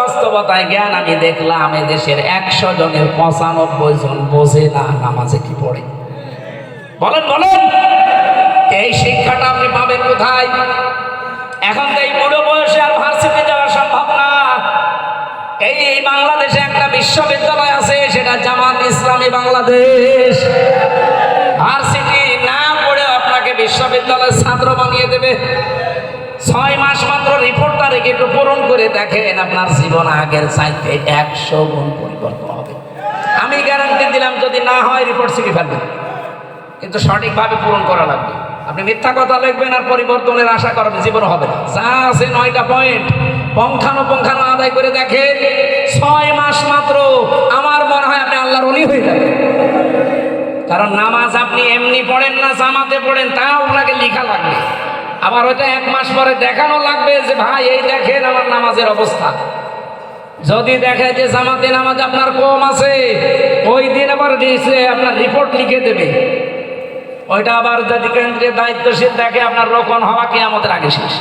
বাস্তবতায় জ্ঞান আমি দেখলাম এদেশের 100 জনের 95 জন বোঝে না নামাজে কি পড়ে। বলেন বলেন, এই শিক্ষাটা আপনি পাবেন কোথায়? এখন তো এই বুড়ো বয়সে আর ভার্সিটি যাওয়া সম্ভব না। এই বাংলাদেশে একটা বিশ্ববিদ্যালয় আছে, সেটা জামাত ইসলামী বাংলাদেশ। ভার্সিটি না পড়ে আপনাকে বিশ্ববিদ্যালয়ের ছাত্র বানিয়ে দেবে। 6 মাস মাত্র রিপোর্টটা রেখে একটু পূরণ করে দেখেন, আপনার জীবন আগের চাইতে 100 গুণ পরিবর্তন হবে। আমি গ্যারান্টি দিলাম, যদি না হয় রিপোর্ট ছিঁড়ে ফেলবেন, কিন্তু সঠিকভাবে পূরণ করা লাগবে। আপনি মিথ্যা কথা লিখবেন আর পরিবর্তনের আশা করবেন, জীবন হবে না। যা আছে 9টা পয়েন্ট পঙ্খানো আদায় করে দেখেন, 6 মাস মাত্র, আমার মনে হয় আপনি আল্লাহর ওলি হয়ে যাবেন। কারণ নামাজ আপনি এমনি পড়েন না, জামাতে পড়েন, তাও আপনাকে লেখা লাগবে। আবার ওইটা 1 মাস পরে দেখানো লাগবে যে ভাই এই দেখেন আমার নামাজের অবস্থা। যদি দেখে যে জামাতে নামাজ আপনার কম আছে, ওই দিন আবার আপনার রিপোর্ট লিখে দেবে। ওইটা আবার যদি কেন্দ্রের দায়িত্বশীল দেখে আপনার রোকন হওয়া কিয়ামতের আগে শেষ।